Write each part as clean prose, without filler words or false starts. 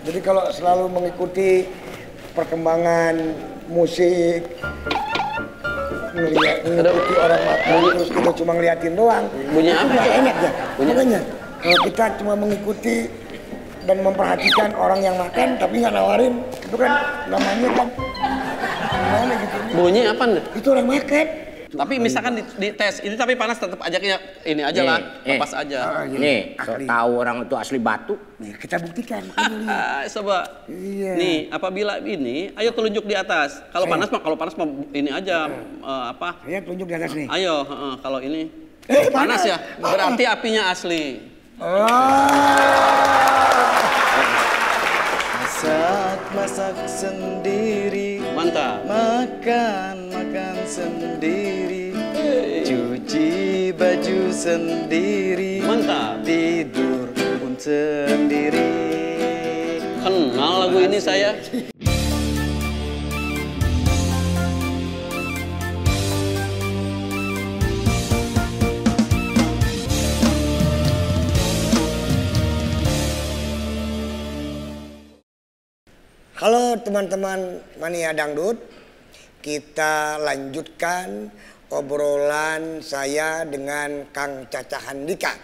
Jadi kalau selalu mengikuti perkembangan musik, mengikuti orang makan, terus kita cuma ngeliatin doang. Bunyi apa? Nggak enak ya. Makanya kalau kita cuma mengikuti dan memperhatikan orang yang makan tapi nggak nawarin, itu kan namanya kan gimana gitu. Bunyi apa nih? Itu orang makan. Tapi misalkan di tes ini tapi panas tetap ajaknya ini aja lah, lepas aja. Nih, tahu orang itu asli batu. Nih, kita buktikan. Coba. Iya. Nih, apabila ini, ayo telunjuk di atas. Kalau panas mah ini aja apa? Saya tunjuk di atas nih. Ayo, kalau ini panas ya, berarti apinya asli. Masak sendiri, Mantap. makan sendiri, cuci baju sendiri, Mantap. tidur pun sendiri. Kenal lagu ini saya. Halo teman-teman Mania Dangdut, kita lanjutkan obrolan saya dengan Kang Caca Handika.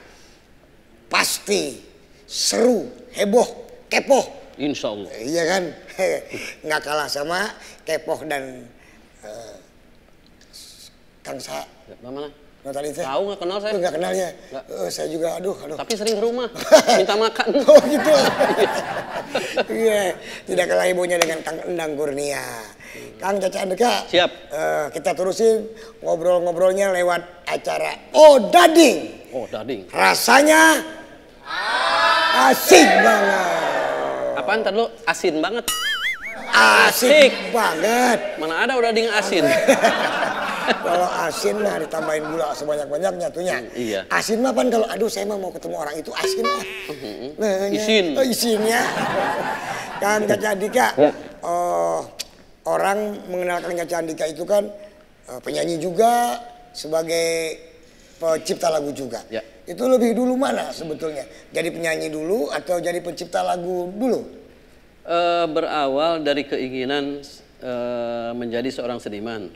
Pasti seru, heboh, kepoh. Insya Allah. Iya kan? Nggak kalah sama kepoh dan Kang Sa. Mana? Tadi saya Tahu nggak kenal saya? nggak kenalnya. Nggak. Saya juga aduh. Tapi sering ke rumah, minta makan. Oh gitu. Iya, tidak kalah hebohnya dengan Kang Endang Kurnia. Kang Caca Handika. Siap. Kita terusin ngobrol-ngobrolnya lewat acara Oh Dading. Oh, dading. Rasanya asik banget. Apaan ntar lu? Asin banget. Asik banget. Mana ada udah ding asin. Kalau asin mah ditambahin gula sebanyak-banyaknya tuhnya. Iya. Asin mah pan kalau aduh saya mah mau ketemu orang itu asin mah. Isin. Oh, isinnya. Kang Caca Handika. Orang mengenal Kang Caca Handika itu kan penyanyi juga, sebagai pencipta lagu juga. Ya. Itu lebih dulu mana sebetulnya? Jadi penyanyi dulu atau jadi pencipta lagu dulu? Berawal dari keinginan menjadi seorang seniman.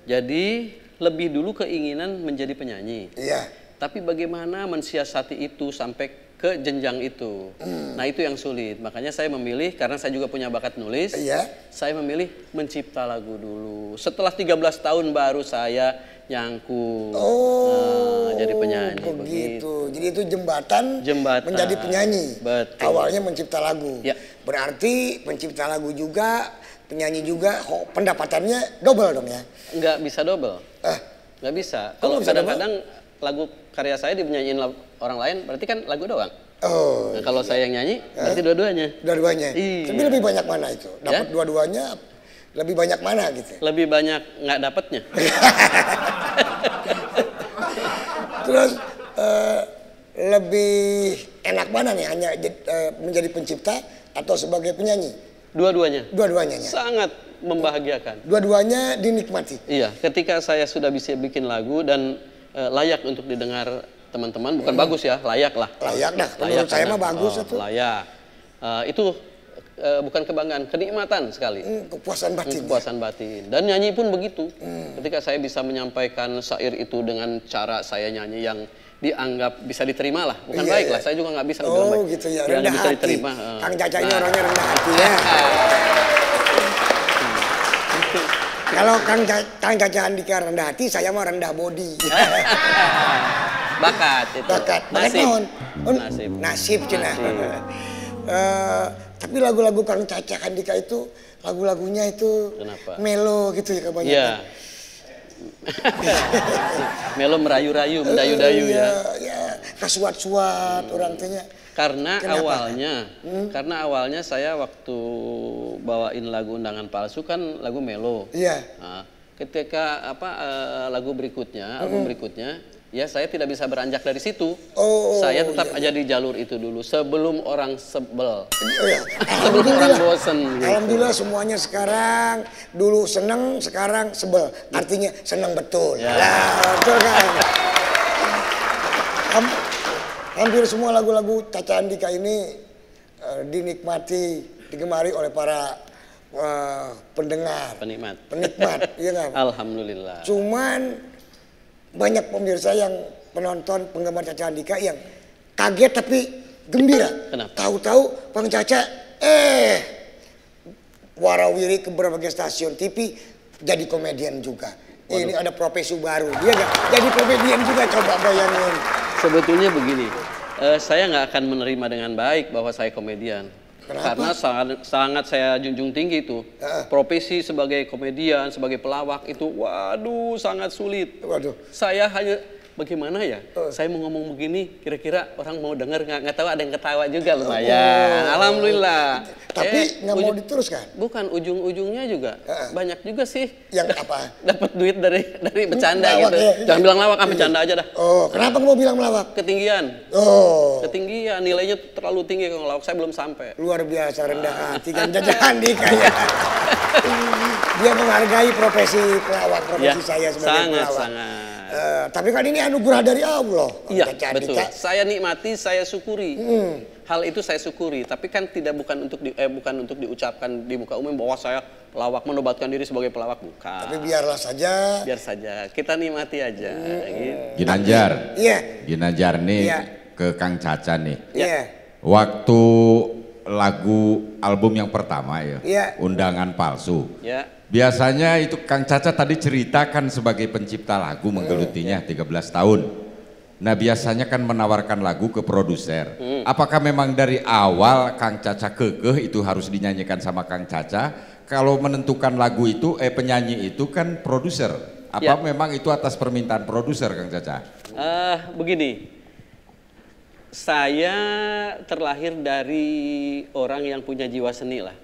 Jadi lebih dulu keinginan menjadi penyanyi. Iya. Tapi bagaimana mensiasati itu sampai ke jenjang itu. Nah itu yang sulit. Makanya saya memilih, karena saya juga punya bakat nulis. Iya. Saya memilih mencipta lagu dulu. Setelah 13 tahun baru saya nyangkut. Jadi penyanyi. Begitu. Jadi itu jembatan menjadi penyanyi. Betul. Awalnya mencipta lagu. Ya. Berarti pencipta lagu juga, penyanyi juga, pendapatannya double dong ya? Nggak bisa double. Nggak bisa. Kalau kadang-kadang lagu karya saya dinyanyiin orang lain, berarti kan lagu doang. Oh. Nah, kalau saya yang nyanyi, berarti dua-duanya. Dua-duanya. Iya. Tapi lebih banyak mana itu? Dapat Ya? dua-duanya, lebih banyak mana gitu? Lebih banyak nggak dapetnya. Terus lebih enak mana nih, hanya menjadi pencipta atau sebagai penyanyi? Dua-duanya. Dua-duanya. Sangat membahagiakan. Dua-duanya dinikmati. Iya, ketika saya sudah bisa bikin lagu dan layak untuk didengar teman-teman, bukan bagus ya, layak lah. Layak dah, menurut saya mah bagus itu. Layak. Itu bukan kebanggaan, kenikmatan sekali. Kepuasan batin. Kepuasan batin. Dan nyanyi pun begitu. Ketika saya bisa menyampaikan syair itu dengan cara saya nyanyi yang dianggap bisa diterima lah, bukan Iya, baik iya. lah. Saya juga nggak bisa. Oh gitu ya, rendah bisa hati. diterima. Kang Caca ini orangnya rendah hati ya. Kalau Kang Caca Handika rendah hati, saya mah rendah body. Bakat itu. Bakat Nasib. naon? Nasib. Nasib cenah. Tapi lagu-lagu Kang Caca Handika itu lagu-lagunya itu Kenapa? melo gitu ya kebanyakan. Iya. Melo merayu-rayu, mendayu-dayu ya. Ya, kasuat-suat orang tanya. Karena Kenapa? awalnya saya waktu bawain lagu Undangan Palsu kan lagu melo. Iya. Nah, ketika lagu berikutnya, album berikutnya, ya saya tidak bisa beranjak dari situ. Saya tetap aja di jalur itu dulu sebelum orang sebel. Iya. Sebelum orang bosen gitu. Alhamdulillah semuanya sekarang dulu seneng, sekarang sebel. Artinya seneng betul. Ya. Nah, betul kan? Hampir semua lagu-lagu Caca Handika ini dinikmati, digemari oleh para pendengar, Penikmat. iya nggak? Alhamdulillah. Cuman banyak pemirsa yang penonton penggemar Caca Andika yang kaget tapi gembira. Kenapa? Tahu-tahu Bang Caca warawiri ke berbagai stasiun TV jadi komedian juga. Waduh. Ini ada profesi baru, dia nggak? Jadi komedian juga, coba bayangin. Sebetulnya begini, saya nggak akan menerima dengan baik bahwa saya komedian. Kenapa? Karena sangat saya junjung tinggi itu. Profesi sebagai komedian, sebagai pelawak itu, waduh sangat sulit. Waduh. Saya hanya, bagaimana ya? Saya mau ngomong begini, kira-kira orang mau dengar nggak tahu, ada yang ketawa juga lumayan. Alhamdulillah. Tapi nggak mau diteruskan? Bukan, ujung-ujungnya juga banyak juga sih. Yang apa? Dapat duit dari bercanda Lawak, gitu. ya. Jangan bilang lawak, bercanda aja dah. Oh, kenapa nggak mau bilang melawak? Ketinggian. Oh, Ketinggian, nilainya terlalu tinggi kalau ngelawak, saya belum sampai. luar biasa rendah hati kan Caca Andika ya. Dia menghargai profesi pelawak, profesi saya sebagai pelawak. Sangat. Tapi kan ini anugerah dari Allah. Iya, Caca betul. Andika. Saya nikmati, saya syukuri. Hal itu saya syukuri, tapi kan bukan untuk diucapkan di muka umum bahwa saya pelawak, menobatkan diri sebagai pelawak, bukan. Tapi biarlah saja. Biar saja, kita nikmati aja. Gitu. Ginanjar. Iya. Ginanjar nih Iya. ke Kang Caca nih. Iya. Waktu lagu album yang pertama ya, Iya. Undangan Palsu. Ya. Biasanya itu Kang Caca tadi ceritakan sebagai pencipta lagu menggelutinya 13 tahun. Nah biasanya kan menawarkan lagu ke produser. Apakah memang dari awal Kang Caca kekeh itu harus dinyanyikan sama Kang Caca? Kalau menentukan lagu itu, penyanyi itu kan produser. Apa Ya. memang itu atas permintaan produser Kang Caca? Begini, saya terlahir dari orang yang punya jiwa seni lah.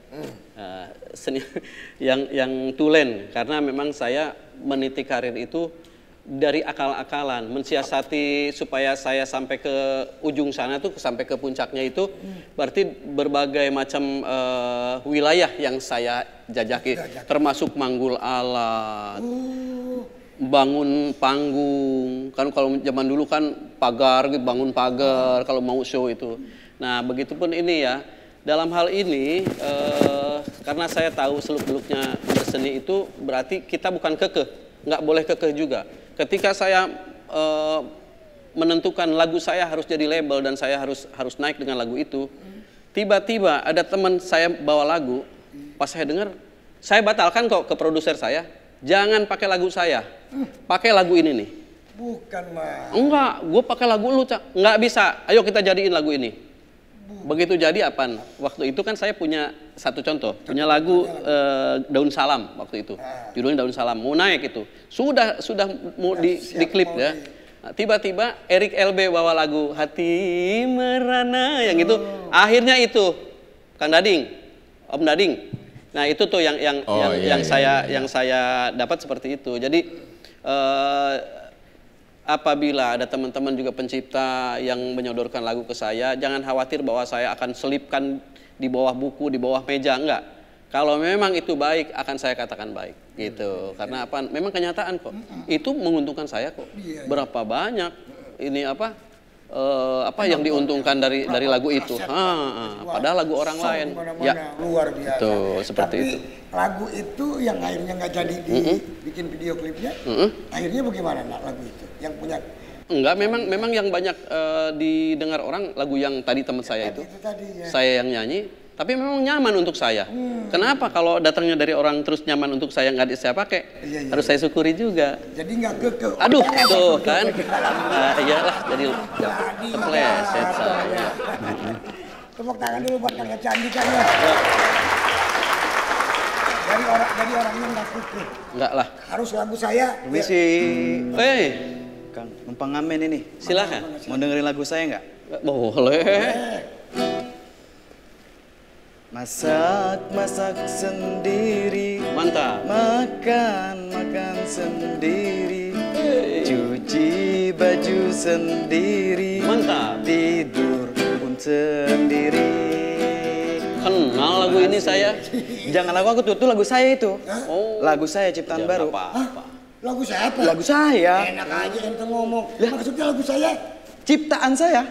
Seni yang tulen, karena memang saya meniti karir itu dari akal-akalan, mensiasati supaya saya sampai ke ujung sana tuh, sampai ke puncaknya itu, berarti berbagai macam wilayah yang saya jajaki, termasuk manggul alat, bangun panggung, kan kalau zaman dulu kan pagar, bangun pagar kalau mau show itu. Nah begitupun ini ya, dalam hal ini karena saya tahu seluk-beluknya berseni itu berarti kita bukan kekeh, nggak boleh kekeh juga. Ketika saya menentukan lagu saya harus jadi label dan saya harus naik dengan lagu itu, tiba-tiba ada teman saya bawa lagu, pas saya dengar, saya batalkan kok ke produser saya, jangan pakai lagu saya, pakai lagu ini nih. Bukan mah. Enggak, gue pakai lagu lu, Cak. Nggak bisa, ayo kita jadiin lagu ini. Begitu jadi apaan? Waktu itu kan saya punya satu contoh, punya lagu Daun Salam waktu itu, judulnya Daun Salam, mau naik itu, sudah mau di klip ya. Nah, tiba-tiba Erik LB bawa lagu Hati Merana yang itu, akhirnya itu Kang Dading, Om Dading. Nah itu tuh yang saya dapat seperti itu. Jadi apabila ada teman-teman juga pencipta yang menyodorkan lagu ke saya, jangan khawatir bahwa saya akan selipkan di bawah buku, di bawah meja, enggak. Kalau memang itu baik, akan saya katakan baik, gitu. Karena apa? Memang kenyataan kok. Itu menguntungkan saya kok. Berapa banyak ini apa yang diuntungkan dari lagu itu? Padahal lagu orang lain. Ya, luar biasa. tuh seperti Tapi itu. lagu itu yang akhirnya nggak jadi dibikin video klipnya, akhirnya bagaimana lagu itu? Yang punya Enggak, memang yang banyak didengar orang lagu yang tadi teman saya itu. tadi ya. Saya yang nyanyi, tapi memang nyaman untuk saya. Kenapa kalau datangnya dari orang terus nyaman untuk saya nggak saya pakai? Harus saya syukuri juga. Jadi nggak kekeh. Aduh, tuh kan. Iyalah, jadi kepleset saya. Tepuk tangan dulu buat Kang Caca Andika ya. Dari orangnya nggak kekeh. Enggak lah. Harus lagu saya. Permisi, Kang, numpang ngamen ini. silakan. Mau dengerin lagu saya nggak? Boleh. Masak sendiri, Mantap. makan sendiri, cuci baju sendiri, Mantap. tidur pun sendiri. Kenal lagu ini saya. Jangan lagu aku tuh lagu saya itu. Oh. Lagu saya ciptaan Jangan baru. apa-apa. Lagu siapa? Lagu saya. Enak aja ente ngomong. Maksudnya lagu saya? ciptaan saya.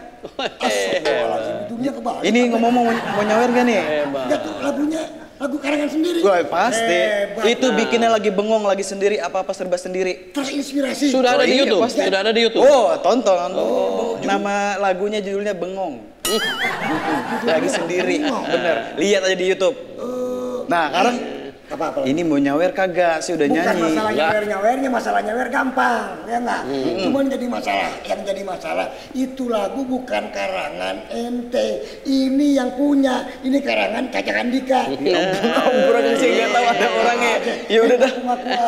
Dunia kebalik. Ini ngomong mau nyawer gak nih? Enggak tuh lagunya, lagu karangan sendiri. Wah, pasti. Hebat. Itu bikinnya lagi bengong, lagi sendiri, apa-apa serba sendiri. Terinspirasi. Sudah ada di iya, YouTube. pasti. Sudah ada di YouTube. Oh, tonton. Nama lagunya judulnya Bengong. Lagi sendiri. Bener. Lihat aja di YouTube. Nah, sekarang Apa-apa? ini mau nyawer kagak sih udah Bukan nyanyi. masalah nyawer-nyawernya, masalah nyawer gampang, ya enggak? Cuman jadi masalah, yang jadi masalah itu lagu bukan karangan ente, ini yang punya, ini karangan Caca Andika. Kurang sih nggak tahu ada orangnya. Ya udah dah.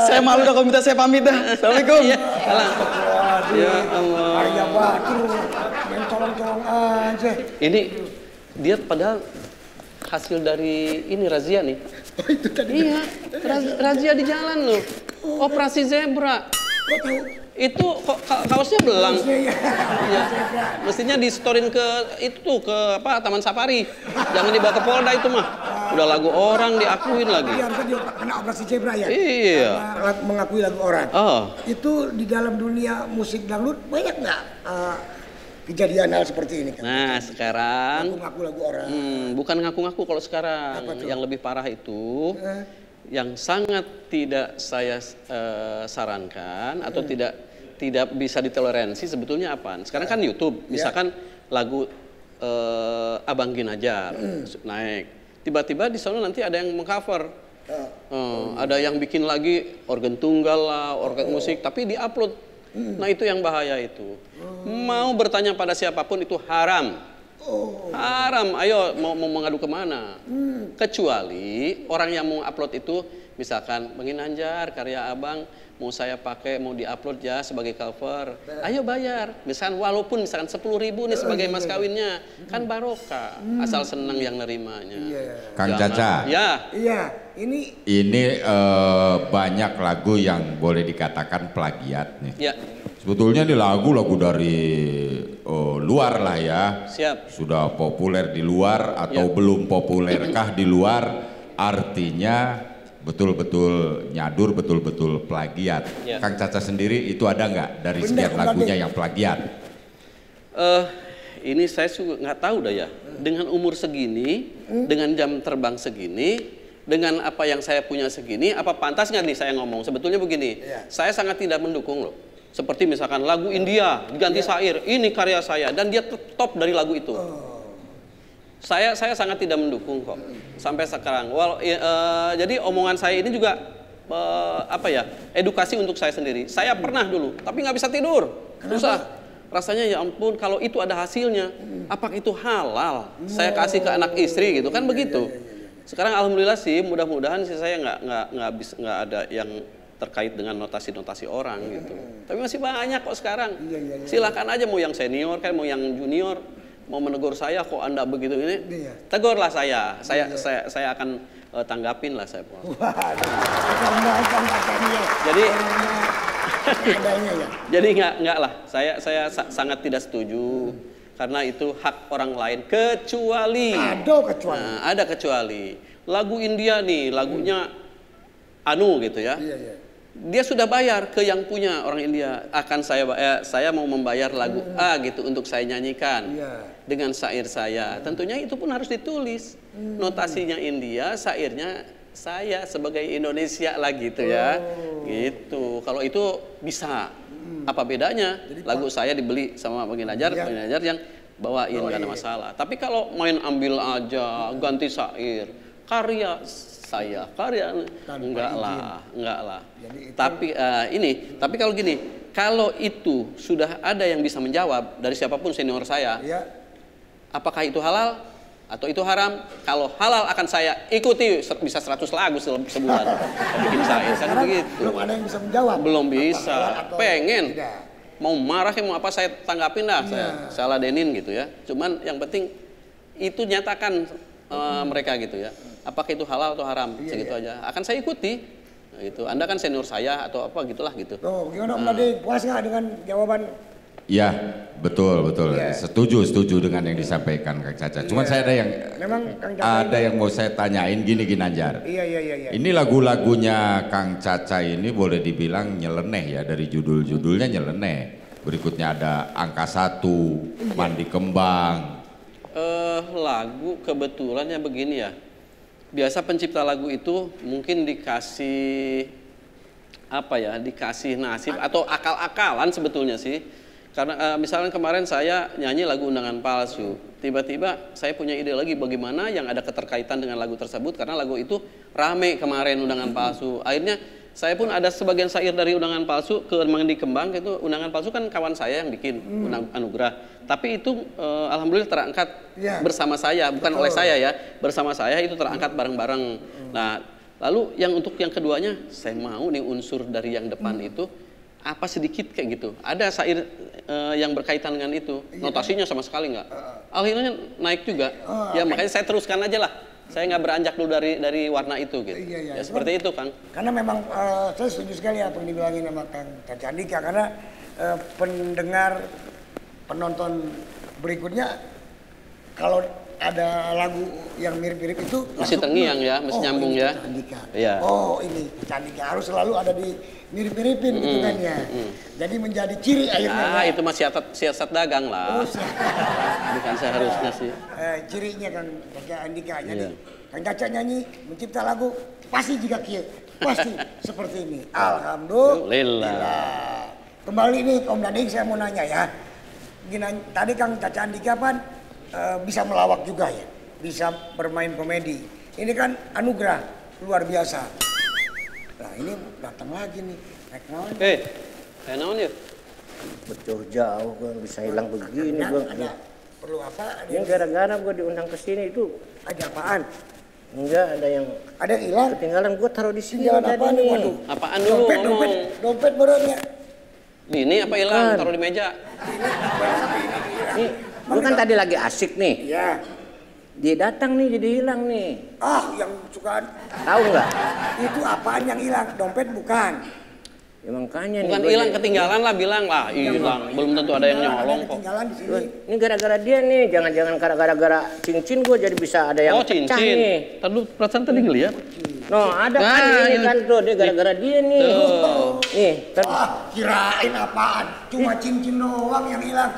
Saya malu dah kalau minta saya pamit dah. Assalamualaikum. Ya Allah. Arya Batur, main colong-colong aja. Ini dia padahal hasil dari ini razia nih. Oh itu tadi. Iya, razia di jalan loh. Operasi zebra. Kok tahu? Itu kok kaosnya belang. Iya. Iya. Mestinya di-storin ke itu ke apa Taman Safari. Jangan dibawa ke Polda itu mah. Udah lagu orang diakuin lagi. Iya, harusnya dia kena operasi zebra ya. Iya. Karena mengakui lagu orang. Oh. Itu di dalam dunia musik dangdut banyak nggak kejadian hal seperti ini kan? Nah, sekarang Ngaku lagu orang. bukan ngaku-ngaku kalau sekarang. Yang lebih parah itu yang sangat tidak saya sarankan atau tidak bisa ditoleransi sebetulnya apa? Sekarang kan YouTube, misalkan lagu Abang Ginajar naik, tiba-tiba di sana nanti ada yang mengcover, ada yang bikin lagi organ tunggal lah, organ musik, tapi diupload. Nah itu yang bahaya itu. Mau bertanya pada siapapun itu haram. Haram, ayo mau mengadu kemana? Kecuali orang yang mau upload itu, misalkan Bang Ginanjar, karya abang, mau saya pakai, mau diupload ya sebagai cover. Ayo bayar, misalkan walaupun misalkan 10.000 nih sebagai mas kawinnya, kan barokah, asal senang yang nerimanya. Kang Caca. Ya. Iya, ini Ini banyak lagu yang boleh dikatakan plagiat nih. Ya, Sebetulnya ini lagu-lagu dari luar lah ya. siap. Sudah populer di luar atau belum populerkah di luar, artinya betul-betul nyadur, betul-betul plagiat. Ya. Kang Caca sendiri itu ada nggak dari sekian lagunya yang plagiat? Ini saya juga nggak tahu dah ya. Dengan umur segini, dengan jam terbang segini, dengan apa yang saya punya segini, apa pantas nggak nih saya ngomong? Sebetulnya begini, saya sangat tidak mendukung loh. Seperti misalkan lagu India diganti syair, ini karya saya dan dia top dari lagu itu. Saya sangat tidak mendukung kok sampai sekarang. Jadi omongan saya ini juga edukasi untuk saya sendiri. Saya pernah dulu, tapi nggak bisa tidur, susah. Rasanya ya ampun, kalau itu ada hasilnya, apakah itu halal? Saya kasih ke anak istri gitu kan begitu. Sekarang alhamdulillah sih, mudah-mudahan sih saya nggak ada yang terkait dengan notasi-notasi orang gitu. Tapi masih banyak kok sekarang. Silakan aja mau yang senior kan, mau yang junior, mau menegur saya kok Anda begitu ini. Tegurlah saya. Saya akan tanggapin lah saya. Jadi enggak lah. Saya sangat tidak setuju karena itu hak orang lain kecuali ada kecuali. Lagu India nih, lagunya Anu gitu ya. Dia sudah bayar ke yang punya orang India, akan saya mau membayar lagu A gitu untuk saya nyanyikan dengan syair saya. Tentunya itu pun harus ditulis. Notasinya India, syairnya saya sebagai Indonesia lah gitu ya. Gitu. Kalau itu bisa. Apa bedanya? Lagu saya dibeli sama Bang Ginanjar, Bang Ginanjar yang bawain gak ada masalah. Tapi kalau main ambil aja, ganti syair, karya saya, enggak lah. Tapi tapi kalau gini, kalau itu sudah ada yang bisa menjawab dari siapapun senior saya, apakah itu halal atau itu haram? Kalau halal akan saya ikuti, bisa 100 lagu sebulan bikin syair kan begitu. Belum ada yang bisa menjawab. Belum bisa. Pengen. Mau marah mau apa saya tanggapin dah, saya ladenin gitu ya. Cuman yang penting itu nyatakan mereka gitu ya. Apakah itu halal atau haram? Segitu aja. Akan saya ikuti. Nah, gitu. Anda kan senior saya atau apa gitulah gitu. Gimana Om Lade, puas nggak dengan jawaban? Ya, betul. Setuju dengan yang disampaikan Kang Caca. Cuman saya ada yang mau saya tanyain gini Ginanjar. Iya. Ini lagu-lagunya Kang Caca ini boleh dibilang nyeleneh ya, dari judul-judulnya nyeleneh. Berikutnya ada Angka 1, Mandi Kembang. Lagu kebetulannya begini ya. Biasa pencipta lagu itu mungkin dikasih apa ya, dikasih nasib atau akal-akalan sebetulnya sih. Karena misalnya kemarin saya nyanyi lagu Undangan Palsu. Tiba-tiba saya punya ide lagi bagaimana yang ada keterkaitan dengan lagu tersebut karena lagu itu rame kemarin Undangan Palsu. Akhirnya saya pun ada sebagian syair dari Undangan Palsu ke Mandi Kembang. Itu Undangan Palsu kan kawan saya yang bikin, Anugrah. Tapi itu alhamdulillah terangkat bersama saya, bukan oleh saya ya. Bersama saya itu terangkat bareng-bareng. Nah, lalu yang untuk yang keduanya saya mau nih unsur dari yang depan itu apa sedikit kayak gitu. Ada syair yang berkaitan dengan itu. Notasinya sama sekali nggak. Akhirnya naik juga. Ya makanya saya teruskan aja lah. Saya nggak beranjak dulu dari warna itu gitu. Ya seperti itu Kang. Karena memang saya setuju sekali apa yang dibilangin sama Kang Caca Andika karena pendengar penonton berikutnya kalau ada lagu yang mirip-mirip itu masih terngiang ya, masih nyambung ya. Andika. Iya. Oh ini Caca Andika harus selalu ada di mirip-miripin gitu kan ya. Jadi menjadi ciri akhirnya. Itu masih siasat dagang lah. Oh, bukan seharusnya sih. Cirinya kan Caca Andika. Jadi Kang Caca nyanyi mencipta lagu pasti juga kia. Pasti seperti ini. Alhamdulillah. Kembali nih Om Dading saya mau nanya ya. Gini, tadi Kang Caca Andika kan bisa melawak juga ya, bisa bermain komedi. Ini kan anugerah luar biasa. Nah ini datang lagi nih, naik naon? Kayak naon ya? Betul jauh gue bisa hilang begini gue. Perlu apa? Yang gara-gara gue diundang ke sini itu Ada apaan? enggak ada yang hilang. Ketinggalan gue taruh di sini Tinggalan apaan nih? Waduh. Apaan dulu ngomong? Dompet barunya. Ini apa hilang? Taruh di meja. Nih, gue kan tadi lagi asik nih. Iya. Dia datang nih jadi hilang nih. Yang suka Tahu nggak? itu apaan yang hilang? Dompet bukan. Ya makanya Bukan nih. hilang, ketinggalan lah bilang lah hilang. Belum tentu ada yang nyolong kok. Ketinggalan di sini. Ini gara-gara dia nih, jangan-jangan gara-gara cincin gue jadi bisa ada yang Oh pecah cincin. nih. Tadi perasaan tadi ngeliat. No, ada kan ini kan tuh, dia gara-gara dia nih. Nih, Kirain apaan? Cuma cincin doang yang hilang.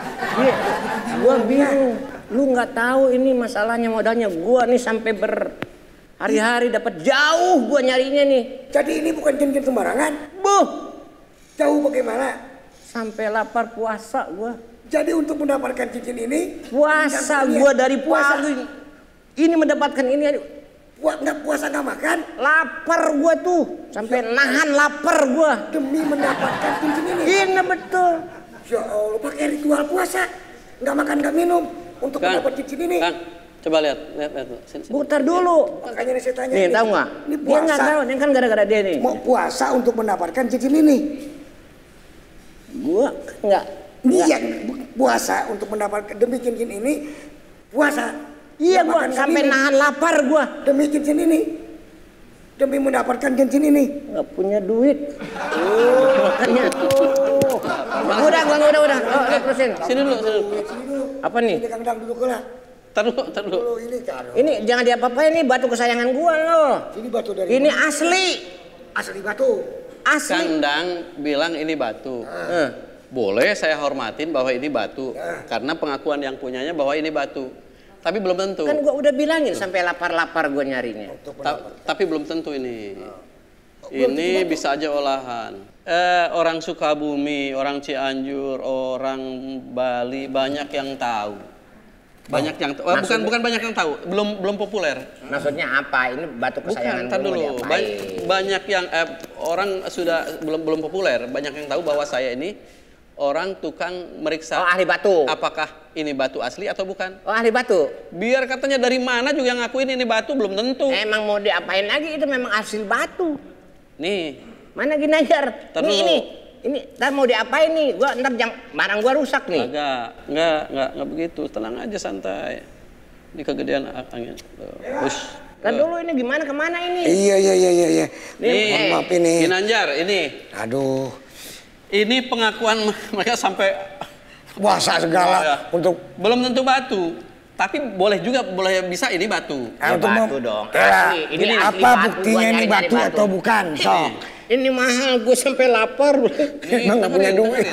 Gua bingung. Lu nggak tahu ini masalahnya modalnya. Gua nih sampai berhari-hari dapat jauh gua nyarinya nih. Jadi ini bukan cincin sembarangan. Jauh bagaimana? Sampai lapar puasa gua. Jadi untuk mendapatkan cincin ini Puasa gua dari puasa. Ini mendapatkan ini. nggak puasa nggak makan Lapar gua tuh. Sampai nahan lapar gua. demi mendapatkan cincin ini. Ini betul. Ya Allah, pakai ritual puasa, nggak makan nggak minum untuk Kang, mendapat cincin ini. Kang, coba lihat. Sini. Putar dulu. Makanya saya tanya Nih, tahu nggak? Ini Dia puasa. nggak tahu. Ini kan gara-gara dia nih. Mau puasa untuk mendapatkan cincin ini. Gua nggak. Iya, puasa untuk mendapatkan demi cincin ini. Puasa. Iya, Nggak gua makan, nggak sampai minum. nahan lapar gua. Demi cincin ini. Demi mendapatkan cincin ini. Nggak punya duit. Makanya. Udah. Oh, terusin. Sini dulu. Apa nih? Ini Kang Dang duduk lah. Tar dulu. Oh, ini kan. Ini jangan diapa-apain nih batu kesayangan gua loh. Ini batu dari Ini mana? asli. Asli batu. Asli. Kandang bilang ini batu. Boleh saya hormatin bahwa ini batu. Karena pengakuan yang punyanya bahwa ini batu. Tapi belum tentu. Kan gua udah bilangin sampai lapar-lapar gua nyarinya. Tapi belum tentu ini. Ini bisa aja olahan. Orang Sukabumi, orang Cianjur, orang Bali banyak yang tahu. Banyak yang tahu. Bukan banyak yang tahu. Belum populer. Maksudnya apa? Ini batu kesayangan Bukan, tar gua mau dulu. diapain? Banyak yang orang sudah belum populer. Banyak yang tahu bahwa saya ini orang tukang meriksa. Oh, ahli batu. Apakah ini batu asli atau bukan? Oh, ahli batu. Biar katanya dari mana juga ngakuin ini batu belum tentu. Emang mau diapain lagi? Itu memang hasil batu. Nih, Mana Ginanjar? Tar dulu. Ini ntar mau diapain nih? Gua ntar barang gua rusak nih. enggak begitu. Tenang aja santai. Ini kegedean angin. Push. Kan dulu ini gimana kemana ini? Iya. Nih, Maaf ini. Ginanjar ini. Aduh. Ini pengakuan mereka sampai Puasa segala Ya. untuk belum tentu batu. Tapi boleh bisa ini batu. Ya, untuk batu dong. Ya, Asli. Ini asli apa batu, buktinya gua ini nyari-nyari batu atau bukan? Sok. Ini mahal, gue sampai lapar. Emang nggak punya duit.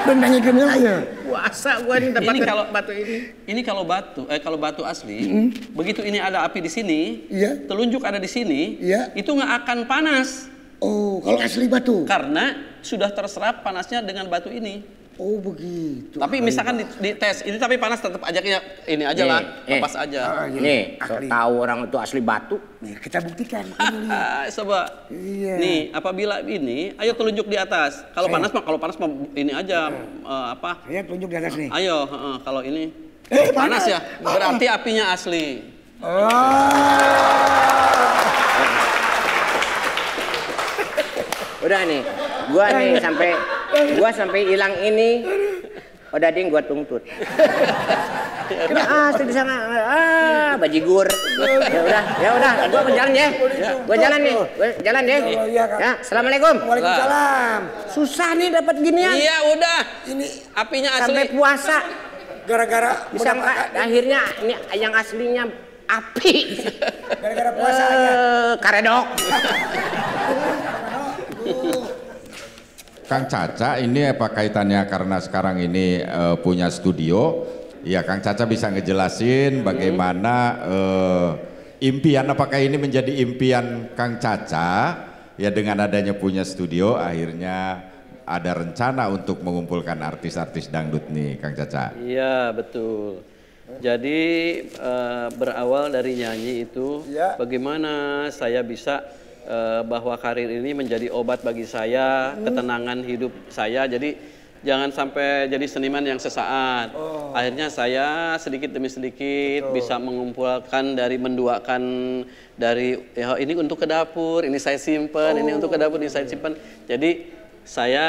Dan nanya ke ya. Puasa gue ini dapat Ini kalau batu ini. Ini kalau batu asli, begitu ini ada api di sini, Iya. telunjuk ada di sini, Iya. itu nggak akan panas Oh, kalau asli batu. karena sudah terserap panasnya dengan batu ini. Oh, begitu. Tapi misalkan di tes ini tapi panas tetap aja kayak ini aja lah, lepas aja. Nih, so Ahli. tahu orang itu asli batu. Nih, kita buktikan. Coba. Iya. Nih, apabila ini, ayo telunjuk di atas. Kalau panas mah ini aja apa? Saya tunjuk di atas nih. Ayo, kalau ini panas. panas ya, berarti apinya asli. Udah nih, gua sampai hilang ini. Udah ding gua tuntut. Udah asli di sana. Bajigur. Ya udah, gua jalan ya. Gua jalan nih. Ya, assalamualaikum. Waalaikumsalam. Susah nih dapat ginian. Iya, udah. Ini Apinya asli. Sampai puasa. gara-gara Bisa akhirnya ini yang aslinya api. gara-gara puasa aja. Karedok. Kang Caca, ini apa kaitannya karena sekarang ini punya studio? Ya, Kang Caca bisa ngejelasin bagaimana impian, apakah ini menjadi impian Kang Caca ya dengan adanya punya studio akhirnya ada rencana untuk mengumpulkan artis-artis dangdut nih, Kang Caca? Iya, betul. Jadi berawal dari nyanyi itu, Ya. bagaimana saya bisa bahwa karir ini menjadi obat bagi saya, ketenangan hidup saya. Jadi jangan sampai jadi seniman yang sesaat. Akhirnya saya sedikit demi sedikit bisa mengumpulkan menduakan dari ya, ini untuk ke dapur, ini saya simpan, ini untuk ke dapur, ini saya simpan. Jadi saya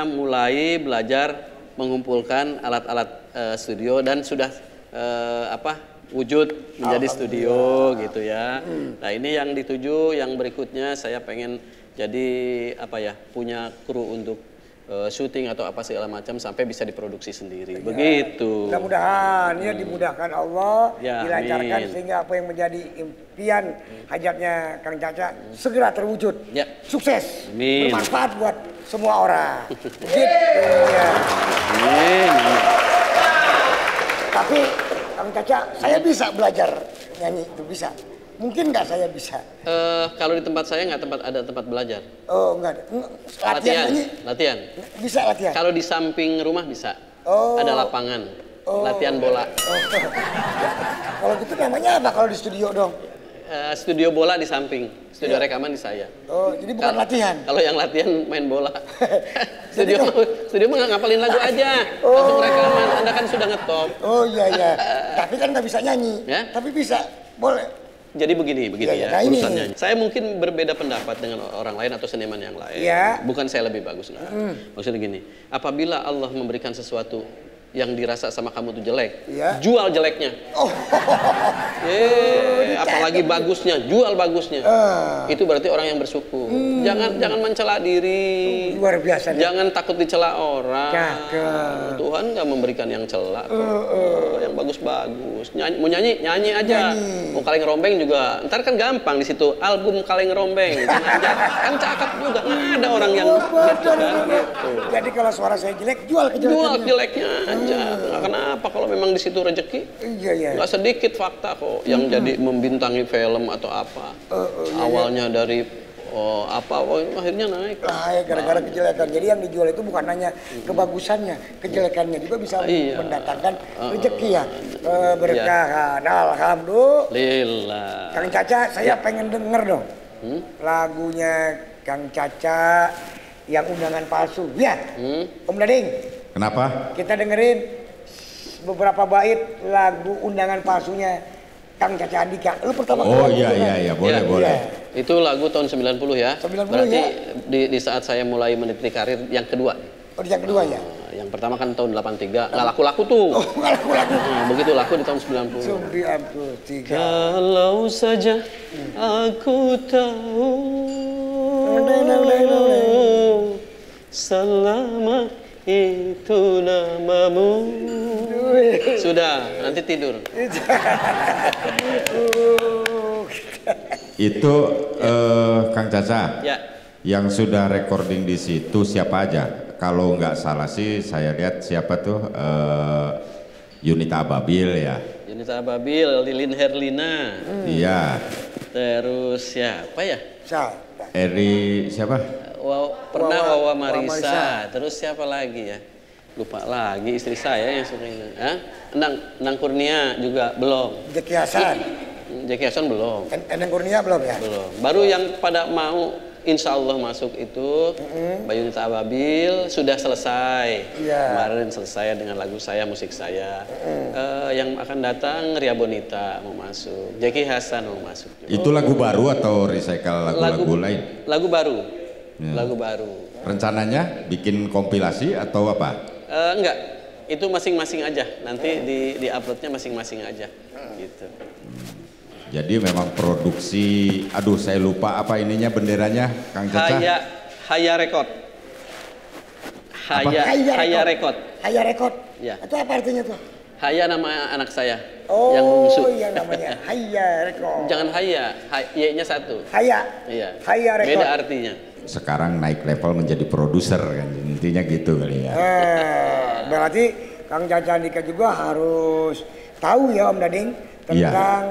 mulai belajar mengumpulkan alat-alat studio dan sudah wujud menjadi studio gitu ya. Nah, ini yang dituju, yang berikutnya saya pengen jadi punya kru untuk syuting atau apa segala macam sampai bisa diproduksi sendiri. Begitu. Mudah-mudahan ya dimudahkan Allah, Ya, dilancarkan amin. sehingga apa yang menjadi impian hajatnya Kang Caca segera terwujud. Ya. Sukses. Amin. Bermanfaat buat semua orang. Begitu ya. Amin. Tapi Kang Caca, saya bisa belajar nyanyi itu bisa. Mungkin nggak saya bisa? Kalau di tempat saya nggak ada tempat belajar. Oh enggak. Latihan nyanyi Latihan. bisa latihan. Kalau di samping rumah bisa. Oh. Ada lapangan. Latihan bola. Kalau gitu namanya apa kalau di studio dong? Studio bola di samping. Studio rekaman di saya. Oh, jadi bukan latihan. Kalau yang latihan main bola. studio mah nggak ngapalin lagu aja. Langsung rekaman. Anda kan sudah ngetop. Oh iya iya. Tapi kan nggak bisa nyanyi. Ya? Tapi bisa. Boleh. Jadi begini Iya, ya nah ini. urusannya. Saya mungkin berbeda pendapat dengan orang lain atau seniman yang lain. Iya. Bukan saya lebih bagus, enggak. Maksudnya gini, apabila Allah memberikan sesuatu yang dirasa sama kamu tuh jelek, Iya. jual jeleknya. Oh. Apalagi bagusnya, jual bagusnya. Itu berarti orang yang bersyukur. Jangan mencela diri. Luar biasa. nih. Jangan takut dicela orang. Cakep. Tuhan nggak memberikan yang cela kok. Yang bagus-bagus. Mau nyanyi aja. Nyanyi. Mau kaleng rombeng juga. Ntar kan gampang di situ. Album kaleng rombeng. Kan cakep juga. Nggak ada orang yang gitu kan. Gitu. Jadi kalau suara saya jelek, jual Jual kejelekannya. jeleknya aja. Nggak kenapa kalau memang di situ rezeki. Iya iya. Nggak sedikit fakta kok yang jadi membintangi film atau apa. Awalnya dari akhirnya naik. Ya gara-gara kejelekan. Jadi yang dijual itu bukan hanya kebagusannya, kejelekannya juga bisa Iya. mendatangkan rezeki ya. Berkah. Alhamdulillah. Lillah. Kang Caca, saya pengen denger dong. Lagunya Kang Caca yang undangan palsu. Ya. Om Dading, Kenapa? kita dengerin beberapa bait lagu undangan palsunya Kang Caca Andika. Lu pertama Oh kali iya lagu itu iya kan? iya, boleh Iya. boleh. Itu lagu tahun 90 ya. 90 Berarti ya. di saat saya mulai meniti karir yang kedua. Oh, yang kedua ya. Yang pertama kan tahun 83. Nggak laku-laku tuh. Oh, lagu-lagu. Begitu laku di tahun 90. 93. Kalau saja aku tahu selama itu namamu. Sudah, nanti tidur. Itu Kang Caca, Ya. Yang sudah recording di situ siapa aja? Kalau nggak salah sih saya lihat siapa tuh Yunita Ababil ya. Yunita Ababil, Lilin Herlina. Iya. Terus siapa ya? Siapa? Eri siapa? Pernah Wawa Marisa. Marisa. Terus siapa lagi ya? Lupa lagi istri saya yang suka ini. Endang Kurnia juga belum. Jeki Hasan. Jeki Hasan belum. Endang Kurnia belum ya? Belum. Baru yang pada mau insya Allah masuk itu Bayunita Ababil sudah selesai. Iya. Kemarin selesai dengan lagu saya, musik saya. Yang akan datang Ria Bonita mau masuk. Jeki Hasan mau masuk juga. Itu lagu baru atau recycle lagu-lagu lain? Lagu baru. Ya. Lagu baru. Rencananya bikin kompilasi atau apa? Enggak, itu masing-masing aja. Nanti di uploadnya masing-masing aja. Gitu. Jadi memang produksi, aduh saya lupa apa ininya benderanya, Kang Caca. Haya Record. Haya Record. Haya Record. Ya. Itu apa artinya tuh? Haya nama anak saya. Oh, yang bungsu. iya namanya Haya Record. Jangan Haya, Y-nya satu. Haya. Iya. Haya Record. Beda artinya. Sekarang naik level menjadi produser kan, intinya gitu kali ya. Berarti Kang Caca Andika juga harus tahu ya Om Dading tentang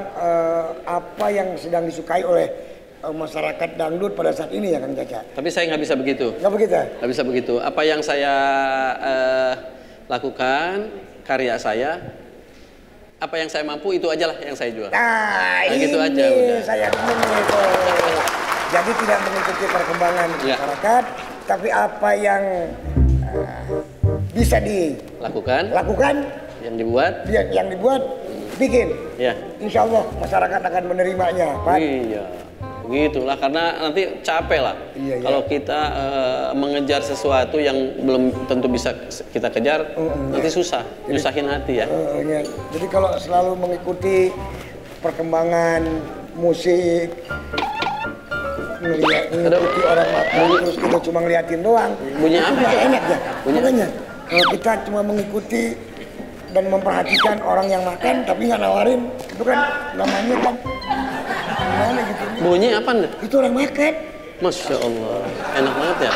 apa yang sedang disukai oleh masyarakat dangdut pada saat ini ya Kang Caca. Tapi saya nggak bisa begitu. Nggak begitu? Nggak bisa begitu. Apa yang saya lakukan, karya saya, apa yang saya mampu itu aja lah yang saya jual. Nah, Nah, ini gitu aja udah. saya bingung itu. Jadi tidak mengikuti perkembangan Ya. masyarakat, tapi apa yang bisa dilakukan, Lakukan, yang dibuat, yang dibuat, bikin. ya. Insya Allah masyarakat akan menerimanya, Pak. Iya, begitulah karena nanti capek lah. Iya, iya. Kalau kita mengejar sesuatu yang belum tentu bisa kita kejar, nanti susah, nyusahin hati ya. Ya. Jadi kalau selalu mengikuti perkembangan musik, mengikuti orang makan, terus kita cuma ngeliatin doang, Bunyi apa? nggak enak ya. Bunyi- Makanya kalau kita cuma mengikuti dan memperhatikan orang yang makan tapi nggak nawarin, itu kan namanya kan gimana gitu. Bunyi apa nih? Itu orang makan. Masya Allah, enak banget ya.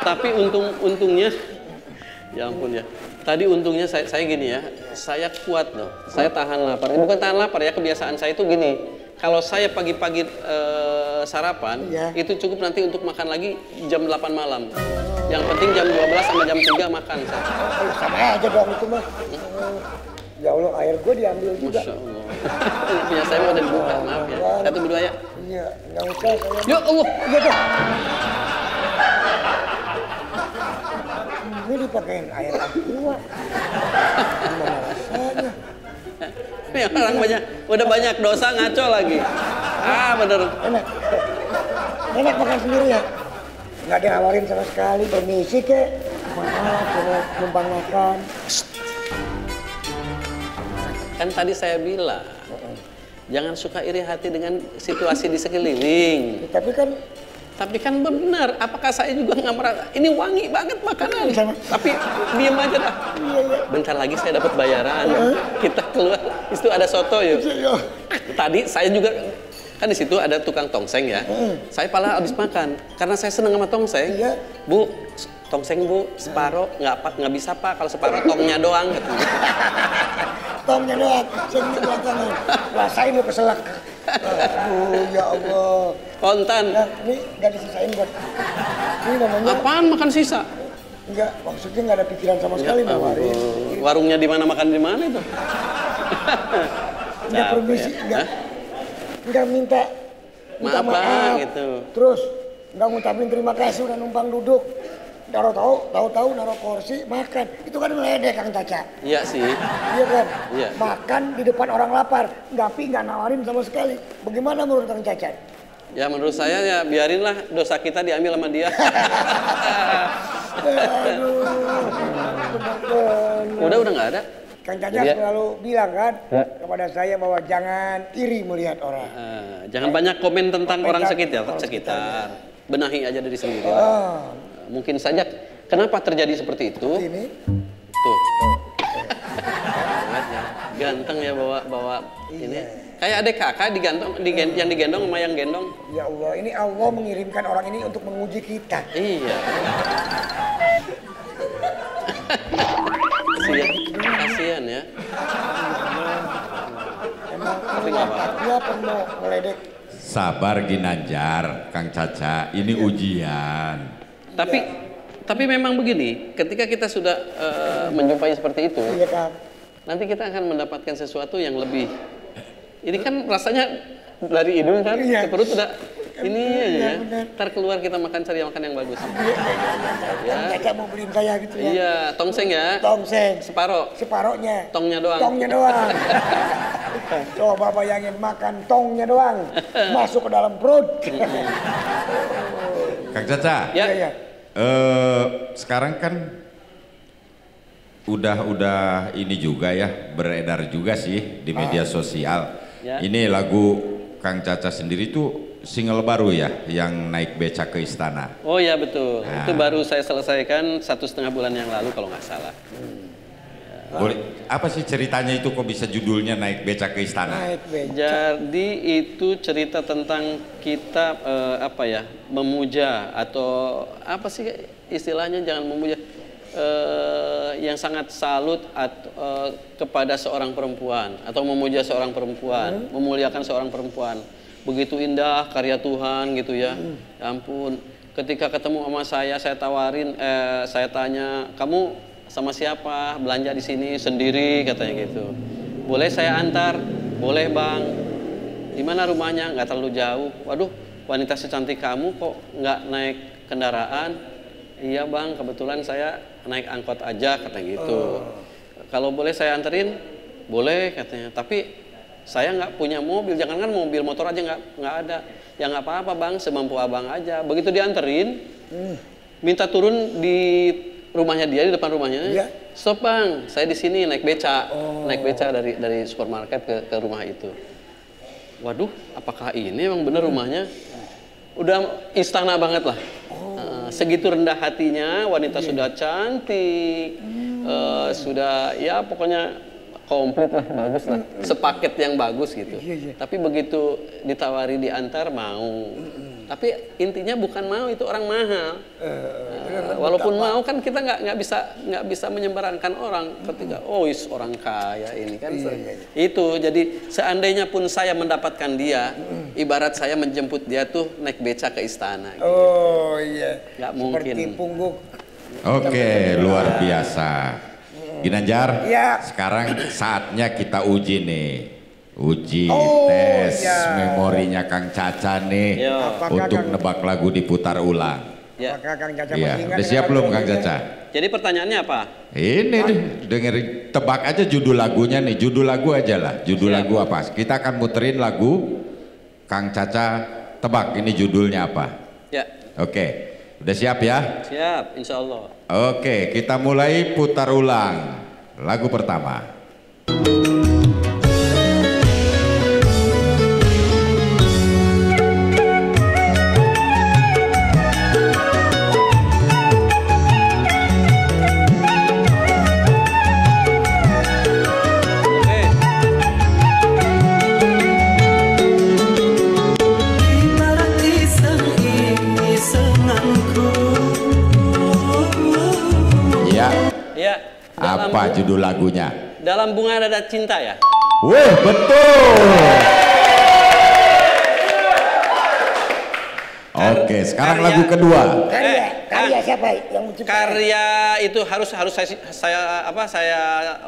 Tapi untungnya, ya ampun ya. Tadi untungnya saya gini ya, saya kuat loh, saya tahan lapar. Bukan tahan lapar ya, kebiasaan saya itu gini. Kalau saya pagi-pagi sarapan, Iya. itu cukup nanti untuk makan lagi jam 8 malam. Yang penting jam 12 sampai jam 3 makan saya. Sama aja dong itu mah. Ya Allah, air gue diambil juga. Masya Allah. Punya saya mau udah dibuka, maaf ya. Satu berdua ya. Iya, nggak usah saya. Ya Allah. Iya tuh. Ini dipakein air aqua. Gimana rasanya? Ya, orang udah banyak dosa ngaco lagi. Bener. Enak. Enak makan sendiri ya? Nggak dinawarin sama sekali, permisi kek. Maaf, coba numpang makan. Kan tadi saya bilang, jangan suka iri hati dengan situasi di sekeliling. Tapi kan benar, apakah saya juga nggak merasa, ini wangi banget makanan. Tapi diem aja dah. Bentar lagi saya dapat bayaran. Kita keluar, itu ada soto yuk. Tadi saya juga, kan di situ ada tukang tongseng ya. Saya pala habis makan, karena saya seneng sama tongseng. Iya. Bu, tongseng bu, separo, nggak bisa pak, kalau separo tongnya doang. Tongnya doang, sini belakangan. Rasain lu keselak. Aduh, ya Allah. Kontan. Nah, ini nggak disisain buat. Ini namanya. Apaan makan sisa? Enggak, maksudnya nggak ada pikiran sama sekali Ya nawarin. ampun. Warungnya di mana makan di mana itu? Nggak permisi, nggak minta Maaf, Bang, gitu. Terus nggak ngucapin terima kasih udah numpang duduk. Tahu-tahu naruh kursi makan. Itu kan meledek Kang Caca. Iya sih. Iya kan? Iya. Makan di depan orang lapar, tapi nggak nawarin sama sekali. Bagaimana menurut Kang Caca? Ya menurut saya ya biarinlah dosa kita diambil sama dia. Aduh, benar-benar. Udah nggak ada. Kang Caca Iya. selalu bilang kan kepada saya bahwa jangan iri melihat orang. Jangan banyak komen tentang Komentar orang sekitar. orang sekitar. Benahi aja dari sendiri. Ah, Mungkin saja kenapa terjadi seperti itu? ini Tuh. Ganteng ya bawa ini. Kayak adik kakak yang digendong sama yang gendong. Ya Allah, ini Allah mengirimkan orang ini untuk menguji kita. Iya. Kasihan ya. Emang dia penuh meledek. Sabar Ginanjar, Kang Caca, ini ujian. Tapi memang begini, ketika kita sudah menjumpai seperti itu, Iya kan? nanti kita akan mendapatkan sesuatu yang lebih. Ini kan rasanya dari hidung kan Iya. ke perut udah ini aja ya. benar. Ntar keluar kita cari makan yang bagus. Kan Caca mau beliin saya gitu ya. Iya, tongseng ya. Tongseng. Separoh. Separohnya. Tongnya doang. Tongnya doang. Coba bayangin makan tongnya doang. Masuk ke dalam perut. Kang Caca, Ya. Iya. sekarang kan udah ini juga ya, beredar juga sih di media sosial. Ya. Ini lagu Kang Caca sendiri tuh single baru ya, yang naik beca ke istana. Oh ya betul. Nah. Itu baru saya selesaikan 1,5 bulan yang lalu kalau nggak salah. Boleh, apa sih ceritanya itu kok bisa judulnya naik beca ke istana? Naik beca. Jadi itu cerita tentang kita memuja atau apa sih istilahnya, jangan memuja, yang sangat salut kepada seorang perempuan atau memuja seorang perempuan, memuliakan seorang perempuan. Begitu indah karya Tuhan gitu ya. Ya ampun, ketika ketemu sama saya tawarin, saya tanya, kamu sama siapa? Belanja di sini sendiri katanya gitu. Boleh saya antar? Boleh bang. Di mana rumahnya? Nggak terlalu jauh. Waduh, wanita secantik kamu kok nggak naik kendaraan? Iya bang, kebetulan saya naik angkot aja katanya gitu. Kalau boleh saya anterin? Boleh katanya. Tapi saya nggak punya mobil, jangankan mobil, motor aja nggak ada. Ya nggak apa-apa bang, semampu abang aja. Begitu dianterin, minta turun di rumahnya dia, di depan rumahnya. Iya. Stop bang, saya di sini naik beca, naik beca dari supermarket ke rumah itu. Waduh, apakah ini emang bener rumahnya? Udah istana banget lah. Segitu rendah hatinya, wanita sudah cantik, sudah ya pokoknya komplit lah, bagus lah, sepaket yang bagus gitu. Tapi begitu ditawari diantar mau. Tapi intinya bukan mau, itu orang mahal. Walaupun mau kan kita nggak bisa menyebarangkan orang ketika orang kaya ini kan. Itu jadi seandainya pun saya mendapatkan dia, ibarat saya menjemput dia tuh naik beca ke istana. Gitu. Oh iya. Nggak mungkin. Seperti pungguk. Oke, luar biasa. Ginanjar, Ya. sekarang saatnya kita uji nih. Uji Oh, tes ya. memorinya Kang Caca nih Yo. Apakah untuk Kang- nebak lagu diputar ulang. Ya. Apakah Kang Caca Iya, masih ingat udah siap dengan belum Kang lagunya? Caca? Jadi pertanyaannya apa? Ini nih, dengerin, tebak aja judul lagunya nih, judul lagu aja lah. Judul Siap. lagu apa? Kita akan muterin lagu Kang Caca, tebak ini judulnya apa? Ya, Oke, udah siap ya? siap, insya Allah. Oke, kita mulai putar ulang lagu pertama. Oke. Ya, Ya. apa judul lagunya? Dalam bunga ada cinta ya? Wih, betul. Oke, sekarang karya- lagu kedua. Karya siapa yang menciptakan? Karya itu harus saya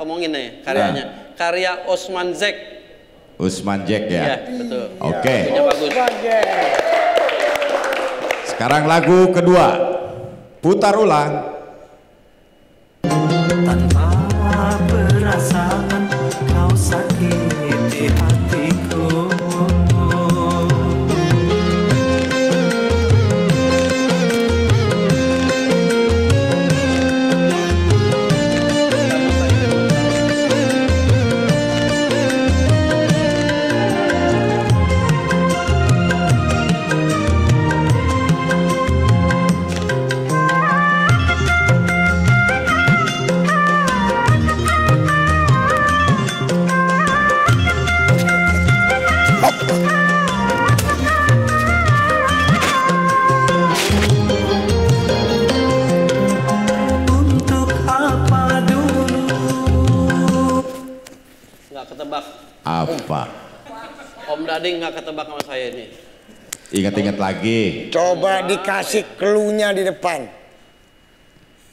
omongin nih karyanya. Karya Osman Zek. Usman Jack Ya, ya. betul. Oke, Lagunya bagus. sekarang lagu kedua. Putar ulang. Tanpa perasaan kau sakiti hatiku. Untuk apa dulu? Nggak ketebak. Apa? Om Dading nggak ketebak sama saya ini. Ingat-ingat lagi. Coba dikasih clue-nya di depan.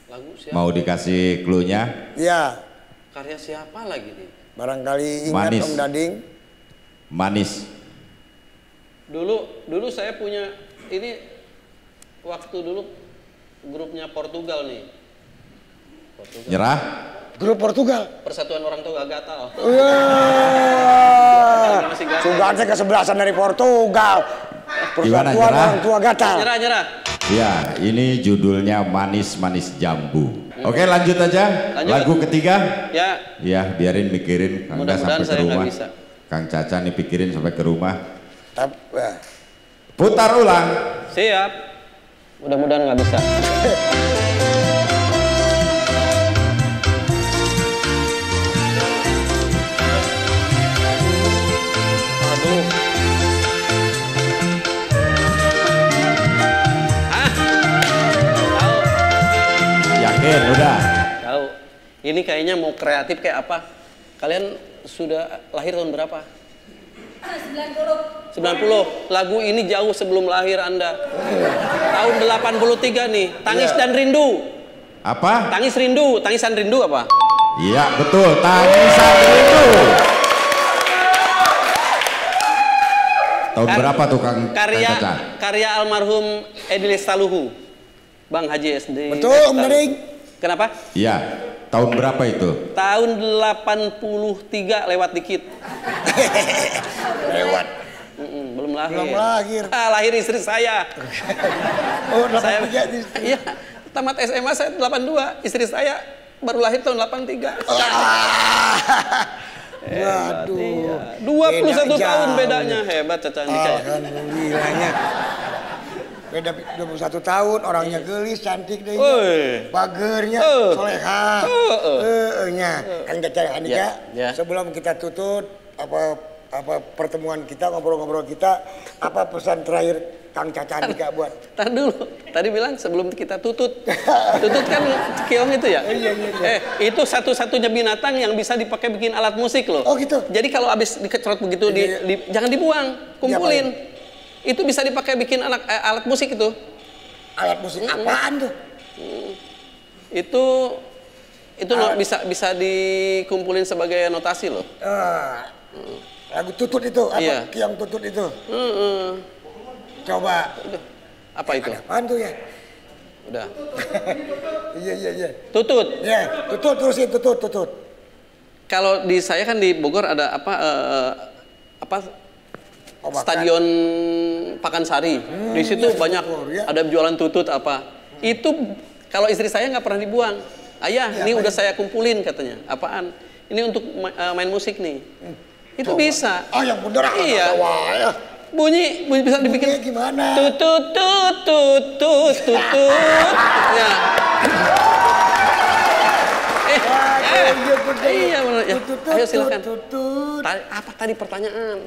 Lagu siapa? Mau dikasih clue-nya? Ya, Karya siapa lagi nih? barangkali ingat Manis. Om Dading. Manis. Dulu saya punya ini waktu dulu grupnya Portugal nih. Portugal. Nyerah? Grup Portugal. Persatuan Orang Tua Gatal. Wah, Masih gatal. Sugatnya kesebelasan dari Portugal. Gimana, Persatuan nyerah? Orang Tua Gatal. Nyerah. Ya, ini judulnya Manis-Manis Jambu. Oke, lanjut aja. Lanjut. Lagu ketiga. Ya, Ya, biarin mikirin Kang Da Mudah-mudahan sampai ke saya nggak rumah. bisa. Kang Caca nih pikirin sampai ke rumah. Putar ulang. siap. Mudah-mudahan nggak bisa. Aduh. Ah, tahu. Yakin, udah. Tahu. Ini kayaknya mau kreatif kayak apa? Kalian sudah lahir tahun berapa? 90. Lagu ini jauh sebelum lahir Anda. Tahun 83 nih. Tangis dan Rindu. Apa? Tangisan rindu apa? Iya, betul. Tangisan Rindu. Tahun berapa tuh Kang Caca? Karya almarhum Edi Lestaluhu. Bang Haji SD. Betul, Om Dading. Kenapa? Iya. Tahun berapa itu? Tahun 83 lewat dikit. Lewat. Belum lahir. Belum lahir. Lahir istri saya. Oh, Saya 83 di istri. iya, tamat SMA saya 82, istri saya baru lahir tahun 83. Waduh. 21 Beda tahun jauh. bedanya, hebat Caca Andika. Alhamdulillahnya. Beda 21 tahun, orangnya gelis, cantik deh. Woi. Pagernya, soleha. Nya. Kang Caca Andika, Ya. sebelum kita tutup apa pertemuan kita, ngobrol-ngobrol kita, apa pesan terakhir Kang Caca Andika buat? Tar dulu, tadi bilang sebelum kita tutut. Tutut kan keong itu ya? Iya. Itu satu-satunya binatang yang bisa dipakai bikin alat musik loh. Oh, gitu? Jadi kalau habis dikecerot begitu, jangan dibuang, kumpulin. Itu bisa dipakai bikin alat musik itu. Alat musik apaan tuh? Itu bisa dikumpulin sebagai notasi loh. Lagu tutut itu, apa? Iya. Kiong tutut itu. Coba. Apa itu? Apaan tuh ya? Udah. Iya. Tutut. Ya, tutut terusin, tutut. Kalau di saya kan di Bogor ada apa Obakan. Stadion Pakansari. Di situ banyak ya. ada jualan tutut apa. Itu kalau istri saya nggak pernah dibuang. Ayah, ini udah saya kumpulin katanya. Apaan? Ini untuk main musik nih. Itu bisa. Ah, yang bener. Iya. Ya. Bunyi bisa dibikin. Bunyinya gimana? Tutut. Ya. Iya benar ya. Ayo silakan. Apa tadi pertanyaan?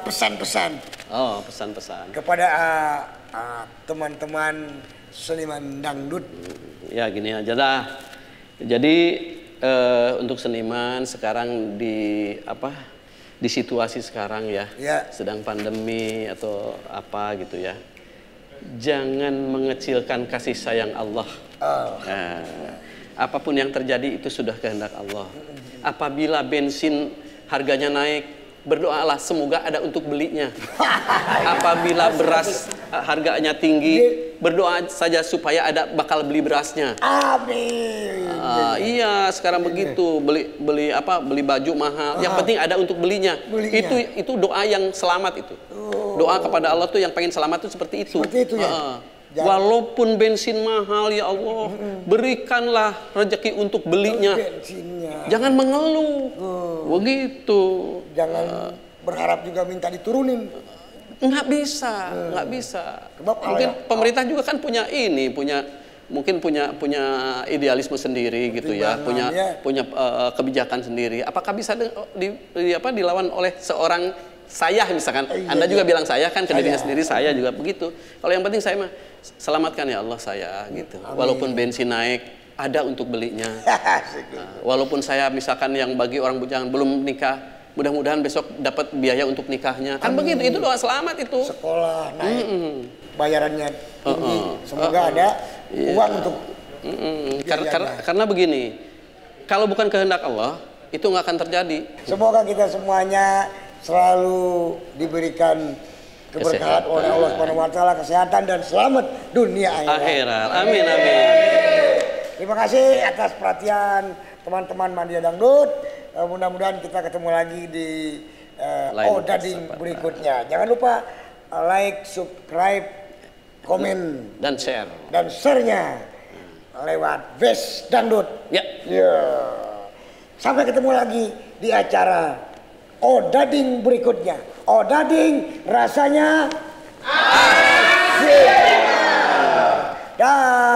Pesan-pesan Oh, pesan-pesan. kepada teman-teman seniman dangdut. Ya gini aja dah. Jadi untuk seniman sekarang di situasi sekarang ya, sedang pandemi atau apa gitu ya. Jangan mengecilkan kasih sayang Allah. Apapun yang terjadi itu sudah kehendak Allah. Apabila bensin harganya naik, berdoalah semoga ada untuk belinya. Apabila beras harganya tinggi, berdoa saja supaya ada bakal beli berasnya. Amin. Iya, sekarang begitu, beli baju mahal. Yang penting ada untuk belinya. Itu doa yang selamat itu. Doa kepada Allah tuh yang pengen selamat itu seperti itu. Seperti itu ya. Walaupun bensin mahal ya Allah, berikanlah rezeki untuk belinya. Bensinnya. Jangan mengeluh. Begitu. Jangan berharap juga minta diturunin. Nggak bisa. Sebab Mungkin pemerintah juga kan punya mungkin punya idealisme sendiri gitu ya, punya kebijakan sendiri. Apakah bisa dilawan oleh seorang saya misalkan? Anda juga bilang saya kan, ke dirinya sendiri saya juga begitu. Kalau yang penting saya mah selamatkan ya Allah saya gitu. Amin. Walaupun bensin naik, ada untuk belinya. Walaupun saya misalkan yang bagi orang bujangan belum nikah, mudah-mudahan besok dapat biaya untuk nikahnya. Kan begitu, itu doa selamat itu. Sekolah naik, bayarannya tinggi, semoga ada uang untuk karena begini, kalau bukan kehendak Allah, itu nggak akan terjadi. Semoga kita semuanya selalu diberikan keberkahan oleh Allah Subhanahu wa taala, kesehatan dan selamat dunia akhirat. Amin, amin. Terima kasih atas perhatian teman-teman Mania Dangdut. Mudah-mudahan kita ketemu lagi di Odading berikutnya. Jangan lupa like, subscribe, komen dan share. Dan share-nya lewat Best Dangdut. Ya. Sampai ketemu lagi di acara Odading berikutnya. Odading rasanya asik. Dah.